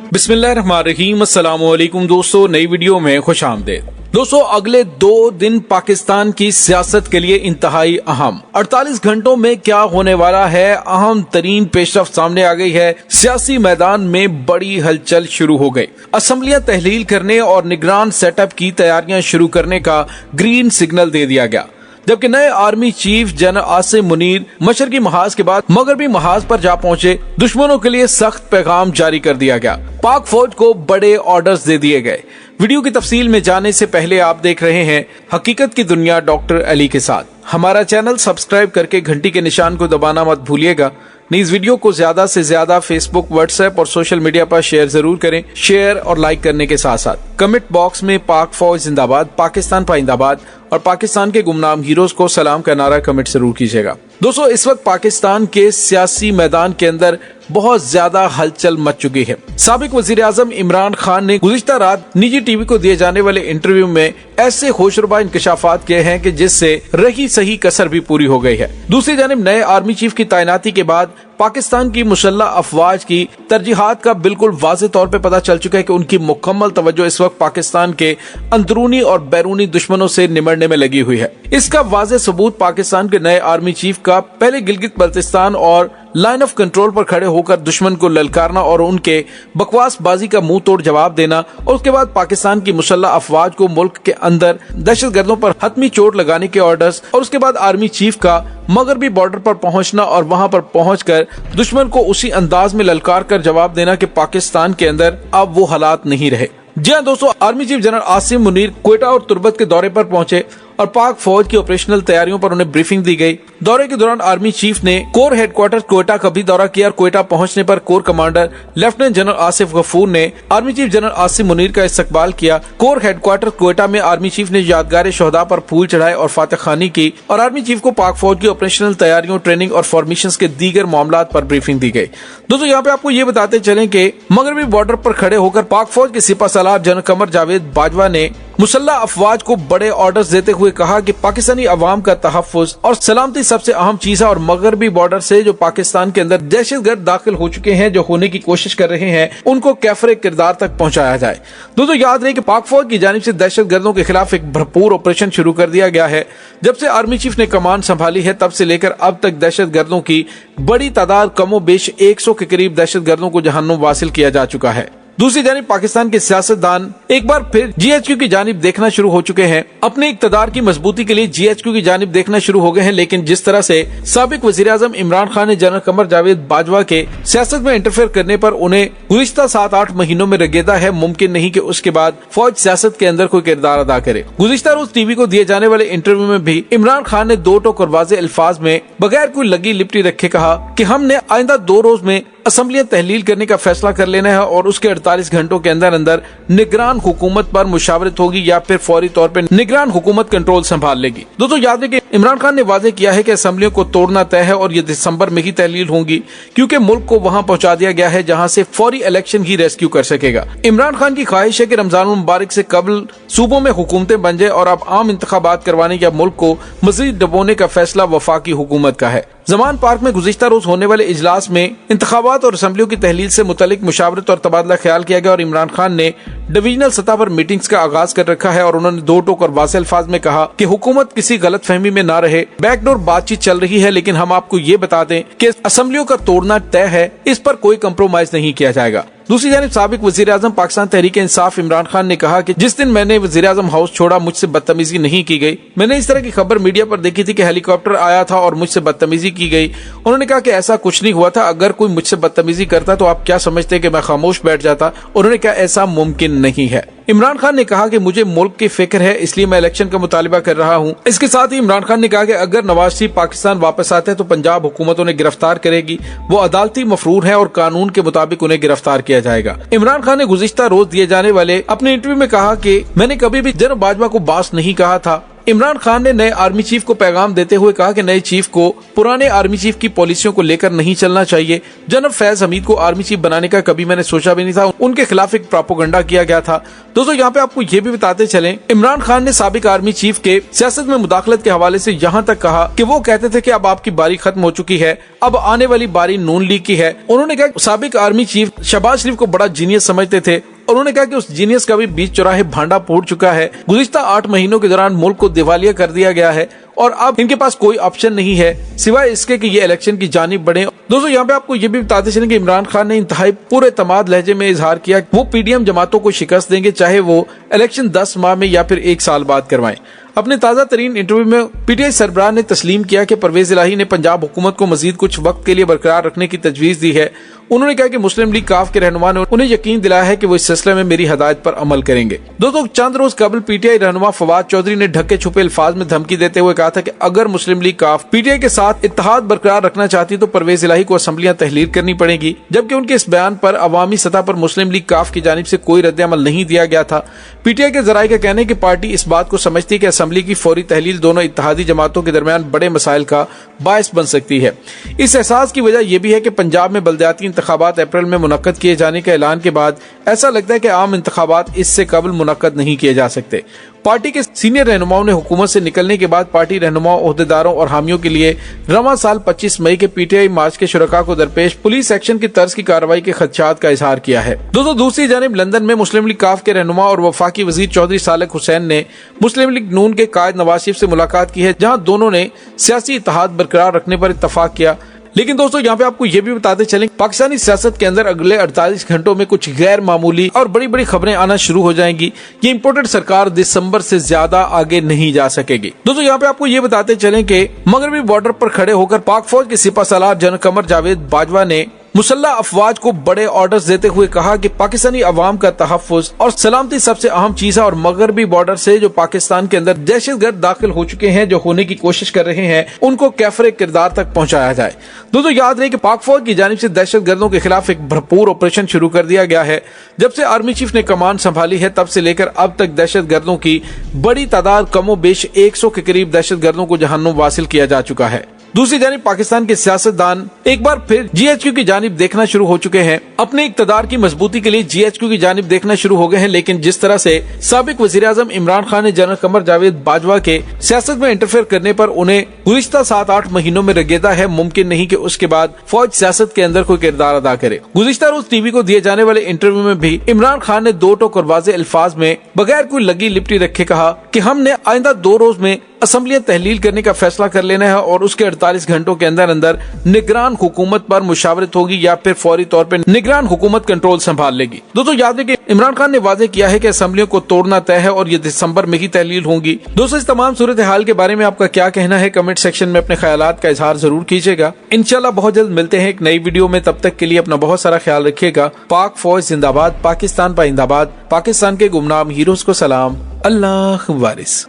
बिस्मिल्लाहिर्रहमानिर्रहीम। अस्सलाम वालेकुम दोस्तों, नई वीडियो में खुश आमदीद। दोस्तों, अगले 2 दिन पाकिस्तान की सियासत के लिए इंतहाई अहम। 48 घंटों में क्या होने वाला है, अहम तरीन पेशरफ्त सामने आ गई है। सियासी मैदान में बड़ी हलचल शुरू हो गई। असेंबलियां तहलील करने और निगरान सेटअप की तैयारियां शुरू करने का ग्रीन सिग्नल दे दिया गया, जबकि नए army chief general Asim Munir मशरकी महाज के बाद मगरबी महाज पर जा पहुंचे। दुश्मनों के लिए सख्त पैगाम जारी कर दिया गया। पाक फौज को बड़े ऑर्डर्स दे दिए गए। वीडियो की तफसील में जाने से पहले आप देख रहे हैं हकीकत की दुनिया डॉक्टर अली के साथ। हमारा चैनल सब्सक्राइब करके घंटी के निशान को दबाना मत भूलिएगा। इस वीडियो को ज्यादा से ज्यादा फेसबुक, व्हाट्सएप और सोशल मीडिया पर शेयर जरूर करें। शेयर और लाइक करने के साथ साथ कमेंट बॉक्स में पाक फौज जिंदाबाद, पाकिस्तान पाइंदाबाद और पाकिस्तान के गुमनाम हीरोज को सलाम का नारा कमेंट जरूर कीजिएगा। दोस्तों, इस वक्त पाकिस्तान के सियासी मैदान के अंदर बहुत ज्यादा हलचल मच चुकी है। साबिक वजीर आजम इमरान खान ने गुज़िश्ता रात निजी टीवी को दिए जाने वाले इंटरव्यू में ऐसे होशरुबा इंकशाफात किए हैं कि जिससे रही सही कसर भी पूरी हो गई है। दूसरी जानिब नए आर्मी चीफ की तैनाती के बाद पाकिस्तान की मुसल्लह अफवाज की तरजीहात का बिल्कुल वाज़ेह तौर पे पता चल चुका है कि उनकी मुकम्मल तवज्जो इस वक्त पाकिस्तान के अंदरूनी और बैरूनी दुश्मनों से निमटने में लगी हुई है। इसका वाज़ेह सबूत पाकिस्तान के नए आर्मी चीफ का पहले गिलगित बल्तिस्तान और लाइन ऑफ कंट्रोल पर खड़े होकर दुश्मन को ललकारना और उनके बकवासबाजी का मुंह तोड़ जवाब देना, और उसके बाद पाकिस्तान की मुसल्लह अफवाज को मुल्क के अंदर दहशतगर्दों पर हतमी चोट लगाने के ऑर्डर्स, और उसके बाद आर्मी चीफ का मगरबी बॉर्डर पर पहुंचना और वहां पर पहुंचकर दुश्मन को उसी अंदाज में ललकार कर जवाब देना कि पाकिस्तान के अंदर अब वो हालात नहीं रहे। जी हाँ दोस्तों, army chief general Asim Munir Quetta और तुर्बत के दौरे पर पहुंचे और पाक फौज की ऑपरेशनल तैयारियों पर उन्हें ब्रीफिंग दी गई। दौरे के दौरान आर्मी चीफ ने कोर हेडक्वार्टर क्वेटा का भी दौरा किया और क्वेटा पहुंचने पर corps commander lieutenant general Asif Ghafoor ने army chief general Asim Munir का इस्तकबाल किया। कोर हेडक्वार्टर क्वेटा में आर्मी चीफ ने यादगार शोहदा पर फूल चढ़ाए और फातह खानी की और आर्मी चीफ को पाक फौज की ऑपरेशनल तैयारियों, ट्रेनिंग और फॉर्मेशन के दीगर मामलात पर ब्रीफिंग दी गई। दोस्तों, यहाँ पे आपको ये बताते चलें कि मगरबी बॉर्डर पर खड़े होकर पाक फौज के सिपा सलार जनरल कमर जावेद बाजवा ने मुसल्लह अफवाज को बड़े ऑर्डर्स देते हुए कहा कि पाकिस्तानी अवाम का तहफ्फुज और सलामती सबसे अहम चीज है और मगरबी बॉर्डर से जो पाकिस्तान के अंदर दहशतगर्द दाखिल हो चुके हैं, जो होने की कोशिश कर रहे हैं, उनको कैफरे किरदार तक पहुंचाया जाए। दोस्तों, याद रहे कि पाक फौज की जानिब से दहशतगर्दों के खिलाफ एक भरपूर ऑपरेशन शुरू कर दिया गया है। जब से आर्मी चीफ ने कमान संभाली है तब से लेकर अब तक दहशतगर्दों की बड़ी तादाद, कमोबेश 100 के करीब दहशतगर्दों को जहन्नुम वासिल किया जा चुका है। दूसरी जानिब पाकिस्तान के सियासतदान एक बार फिर GHQ की जानिब देखना शुरू हो चुके हैं। अपने इक़्तिदार की मजबूती के लिए GHQ की जानिब देखना शुरू हो गए हैं, लेकिन जिस तरह से साबिक वजीर आजम इमरान खान ने जनरल कमर जावेद बाजवा के सियासत में इंटरफेयर करने पर उन्हें गुज़िश्ता 7-8 महीनों में रगेदा है, मुमकिन नहीं कि उसके बाद फौज सियासत के अंदर कोई किरदार अदा करे। गुज़िश्ता रोज टीवी को दिए जाने वाले इंटरव्यू में भी इमरान खान ने दो टोक और वाज़ेह अल्फाज में बगैर कोई लगी लिपटी रखे कहा कि हमने आइंदा 2 रोज में असेंबलियां तहलील करने का फैसला कर लेना है और उसके 48 घंटों के अंदर अंदर निगरान हुकूमत पर मुशावरत होगी या फिर फौरी तौर पर निगरान हुकूमत कंट्रोल संभाल लेगी। दोस्तों, याद रखें कि इमरान खान ने वादे किया है कि असेंबलियों को तोड़ना तय है और ये दिसंबर में ही तहलील होंगी, क्योंकि मुल्क को वहां पहुंचा दिया गया है जहां से फौरी इलेक्शन ही रेस्क्यू कर सकेगा। इमरान खान की ख्वाहिश है कि रमजान मुबारक से कबल सूबों में हुकूमतें बन जाए और अब आम इंतखाबात करवाने या मुल्क को मजीद डबोने का फैसला वफाकी हुकूमत का है। जमान पार्क में गुज़िश्ता रोज होने वाले इजलास में इंतखाबात और असेंबलियों की तहलील से मुतल्लिक मुशावरत और तबादला ख्याल किया गया और इमरान खान ने डिवीजनल सतह पर मीटिंग्स का आगाज कर रखा है और उन्होंने दो टोक और वाज़ेह अल्फाज में कहा कि हुकूमत किसी गलत फहमी में ना रहे। बैकडोर बातचीत चल रही है, लेकिन हम आपको ये बता दें कि असेंबलियों का तोड़ना तय है, इस पर कोई कंप्रोमाइज नहीं किया जाएगा। दूसरी जानिब साबिक वजीर आजम पाकिस्तान तहरीक इंसाफ इमरान खान ने कहा कि जिस दिन मैंने वजीर आजम हाउस छोड़ा मुझसे बदतमीजी नहीं की गई। मैंने इस तरह की खबर मीडिया पर देखी थी कि हेलीकॉप्टर आया था और मुझसे बदतमीजी की गई। उन्होंने कहा कि ऐसा कुछ नहीं हुआ था। अगर कोई मुझसे बदतमीजी करता तो आप क्या समझते कि मैं खामोश बैठ जाता? उन्होंने कहा ऐसा मुमकिन नहीं है। इमरान खान ने कहा कि मुझे मुल्क की फिक्र है, इसलिए मैं इलेक्शन का मुतालिबा कर रहा हूँ। इसके साथ ही इमरान खान ने कहा कि अगर नवाज शरीफ पाकिस्तान वापस आते हैं तो पंजाब हुकूमत उन्हें गिरफ्तार करेगी। वो अदालती मफरूर है और कानून के मुताबिक उन्हें गिरफ्तार किया जाएगा। इमरान खान ने गुज़िश्ता रोज दिए जाने वाले अपने इंटरव्यू में कहा कि मैंने कभी भी जनरल बाजवा को बास नहीं कहा था। इमरान खान ने नए आर्मी चीफ को पैगाम देते हुए कहा कि नए चीफ को पुराने आर्मी चीफ की पॉलिसियों को लेकर नहीं चलना चाहिए। जनरल फैज हमीद को आर्मी चीफ बनाने का कभी मैंने सोचा भी नहीं था, उनके खिलाफ एक प्रोपेगेंडा किया गया था। दोस्तों यहाँ पे आपको ये भी बताते चलें, इमरान खान ने साबिक आर्मी चीफ के सियासत में मुदाखलत के हवाले से यहाँ तक कहा कि वो कहते थे कि अब आपकी बारी खत्म हो चुकी है, अब आने वाली बारी नून लीग की है। उन्होंने कहा साबिक आर्मी चीफ शहबाज शरीफ को बड़ा जीनियस समझते थे। उन्होंने कहा कि उस जीनियस का भी बीच चौराहे भांडा फूट चुका है। गुज़िश्ता 8 महीनों के दौरान मुल्क को दिवालिया कर दिया गया है और अब इनके पास कोई ऑप्शन नहीं है सिवाय इसके कि ये इलेक्शन की जानिब बढ़े। दोस्तों यहाँ पे आपको ये भी बताते चलें कि इमरान खान ने इंतहाई पूरे तमाद लहजे में इजहार किया वो पीडीएम जमातों को शिकस्त देंगे, चाहे वो इलेक्शन 10 माह में या फिर 1 साल बाद करवाएं। अपने ताज़ा तरीन इंटरव्यू में पीटीआई सरबराह ने तस्लीम किया कि परवेज इलाही ने पंजाब हुकूमत को मजीद कुछ वक्त के लिए बरकरार रखने की तजवीज़ दी है। उन्होंने कहा कि मुस्लिम लीग काफ के रहनुमा ने उन्हें यकीन दिलाया है कि वो इस सिलसिले में मेरी हदायत पर अमल करेंगे। दोस्तों चंद रोज कबल पीटीआई रहनुमा फवाद चौधरी ने ढके छुपे अल्फाज में धमकी देते हुए कहा था कि अगर मुस्लिम लीग काफ पीटीआई के साथ इत्तेहाद बरकरार रखना चाहती तो परवेज इलाही को असम्बलियां तहलील करनी पड़ेगी, जबकि उनके इस बयान पर अवामी सतह पर मुस्लिम लीग काफ की जानिब से कोई रद्द-ए-अमल नहीं दिया गया था। पीटीआई के जराये का कहना है कि पार्टी इस बात को समझती है कि असम्बली की फौरी तहलील दोनों इत्तेहादी जमातों के दरमियान बड़े मसाइल का बायस बन सकती है। इस एहसास की वजह यह भी है कि पंजाब में बल्दियाती इंतखाबात अप्रैल में मुनक्कद किए जाने के ऐलान के बाद ऐसा लगता है कि आम इंतखाबात इससे कबल मुनक्कद नहीं किए जा सकते। पार्टी के सीनियर रहनुमाओं ने हुकूमत से निकलने के बाद पार्टी रहनुमाओं, ओहदेदारों और हामियों के लिए रवां साल 25 मई के पीटीआई मार्च के शुरका को दरपेश पुलिस एक्शन की तर्ज की कार्रवाई के खदशात का इजहार किया है। दोस्तों दूसरी जानिब लंदन में मुस्लिम लीग काफ के रहनुमा और वफाकी वजीर चौधरी सालेक हुसैन ने मुस्लिम लीग नून के कायद नवाज शरीफ से मुलाकात की है, जहाँ दोनों ने सियासी इत्तेहाद बरकरार रखने पर इत्तफाक किया। लेकिन दोस्तों यहाँ पे आपको ये भी बताते चलें, पाकिस्तानी सियासत के अंदर अगले 48 घंटों में कुछ गैर मामूली और बड़ी बड़ी खबरें आना शुरू हो जाएंगी। ये इम्पोर्टेड सरकार दिसंबर से ज्यादा आगे नहीं जा सकेगी। दोस्तों यहाँ पे आपको ये बताते चलें कि मगरबी बॉर्डर पर खड़े होकर पाक फौज के सिपह सालार जनरल कमर जावेद बाजवा ने मुसल्लह अफवाज को बड़े ऑर्डर्स देते हुए कहा कि पाकिस्तानी अवाम का तहफ्फुज और सलामती सबसे अहम चीज है और मगरबी बॉर्डर से जो पाकिस्तान के अंदर दहशतगर्द दाखिल हो चुके हैं, जो होने की कोशिश कर रहे हैं, उनको कैफरे किरदार तक पहुंचाया जाए। दोस्तों याद रहे कि पाक फौज की जानिब से दहशतगर्दों के खिलाफ एक भरपूर ऑपरेशन शुरू कर दिया गया है। जब से आर्मी चीफ ने कमान संभाली है तब से लेकर अब तक दहशतगर्दों की बड़ी तादाद कमोबेश 100 के करीब दहशतगर्दों को जहन्नुम वासिल किया जा चुका है। दूसरी जानिब पाकिस्तान के सियासतदान एक बार फिर जीएचक्यू की जानिब देखना शुरू हो चुके हैं। अपने इक्तदार की मजबूती के लिए जीएचक्यू की जानिब देखना शुरू हो गए हैं, लेकिन जिस तरह से साबिक वज़ीर-ए-आज़म इमरान खान ने जनरल कमर जावेद बाजवा के सियासत में इंटरफेयर करने पर उन्हें गुज़िश्ता 7-8 महीनों में रगेदा है, मुमकिन नहीं कि उसके बाद फौज सियासत के अंदर कोई किरदार अदा करे। गुज़िश्ता रोज टीवी को दिए जाने वाले इंटरव्यू में भी इमरान खान ने 2 टोक और वाज़े अल्फाज में बगैर कोई लगी लिपटी रखे कहा कि हमने आइंदा 2 रोज में असम्बलियां तहलील करने का फैसला कर लेना है और उसके 48 घंटों के अंदर अंदर निगरान हुकूमत पर मुशावरत होगी या फिर फौरी तौर पर निगरान हुकूमत कंट्रोल संभाल लेगी। दोस्तों याद रखिए इमरान खान ने वादे किया है कि असम्बलियों को तोड़ना तय है और ये दिसंबर में ही तहलील होंगी। दोस्तों इस तमाम सूरत हाल के बारे में आपका क्या कहना है, कमेंट सेक्शन में अपने ख्यालात का इजहार जरूर कीजिएगा। इंशाल्लाह बहुत जल्द मिलते हैं एक नई वीडियो में, तब तक के लिए अपना बहुत सारा ख्याल रखिएगा। पाक फौज जिंदाबाद, पाकिस्तान पाइंदाबाद, पाकिस्तान के गुमनाम हीरोज को सलाम, अल्लाह वारिस।